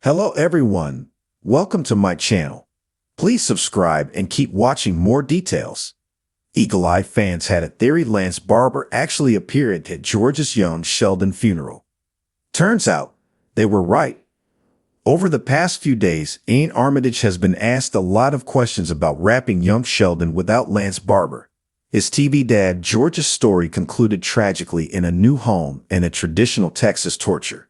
Hello everyone, welcome to my channel. Please subscribe and keep watching more details. Eagle-Eye fans had a theory Lance Barber actually appeared at George's young Sheldon funeral. Turns out, they were right. Over the past few days, Ian Armitage has been asked a lot of questions about wrapping young Sheldon without Lance Barber. His TV dad George's story concluded tragically in a new home and a traditional Texas torture.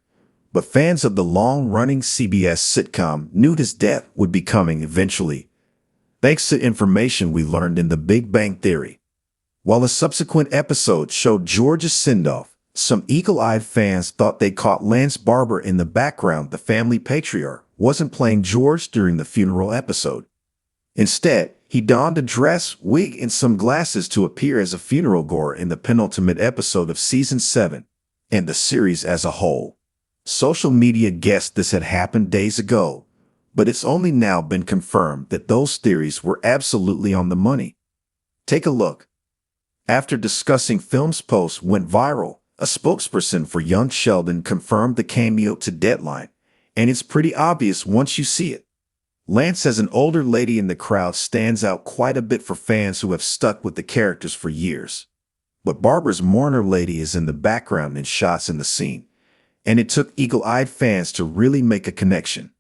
But fans of the long-running CBS sitcom knew his death would be coming eventually, thanks to information we learned in The Big Bang Theory. While a subsequent episode showed George's send-off, some eagle-eyed fans thought they caught Lance Barber in the background. The family patriarch wasn't playing George during the funeral episode. Instead, he donned a dress, wig, and some glasses to appear as a funeral goer in the penultimate episode of Season 7, and the series as a whole. Social media guessed this had happened days ago, but it's only now been confirmed that those theories were absolutely on the money. Take a look. After discussing film's post went viral, a spokesperson for young Sheldon confirmed the cameo to Deadline, and it's pretty obvious once you see it. Lance as an older lady in the crowd stands out quite a bit for fans who have stuck with the characters for years. But Barber's mourner lady is in the background in shots in the scene, and it took eagle-eyed fans to really make a connection.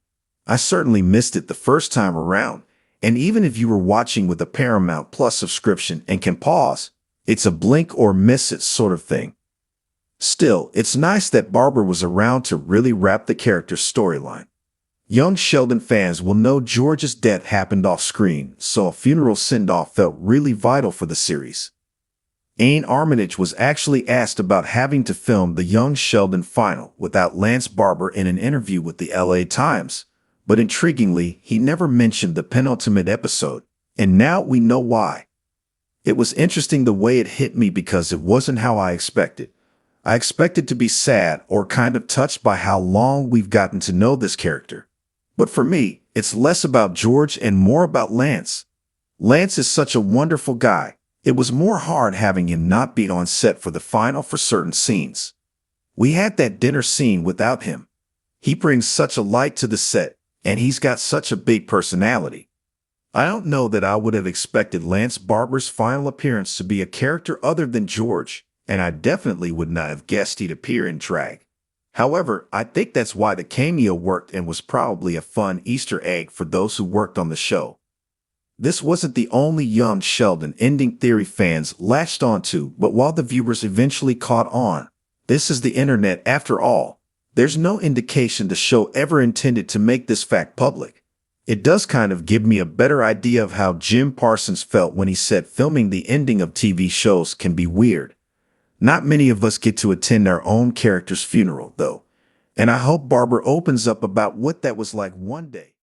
I certainly missed it the first time around, and even if you were watching with a Paramount Plus subscription and can pause, it's a blink or miss it sort of thing. Still, it's nice that Barber was around to really wrap the character's storyline. Young Sheldon fans will know George's death happened off-screen, so a funeral send-off felt really vital for the series. Ian Armitage was actually asked about having to film the young Sheldon final without Lance Barber in an interview with the LA Times, but intriguingly, he never mentioned the penultimate episode, and now we know why. It was interesting the way it hit me because it wasn't how I expected. I expected to be sad or kind of touched by how long we've gotten to know this character. But for me, it's less about George and more about Lance. Lance is such a wonderful guy. It was more hard having him not be on set for the final for certain scenes. We had that dinner scene without him. He brings such a light to the set, and he's got such a big personality. I don't know that I would have expected Lance Barber's final appearance to be a character other than George, and I definitely would not have guessed he'd appear in drag. However, I think that's why the cameo worked and was probably a fun Easter egg for those who worked on the show. This wasn't the only young Sheldon ending theory fans latched onto, but while the viewers eventually caught on, this is the internet after all. There's no indication the show ever intended to make this fact public. It does kind of give me a better idea of how Jim Parsons felt when he said filming the ending of TV shows can be weird. Not many of us get to attend our own character's funeral, though, and I hope Barber opens up about what that was like one day.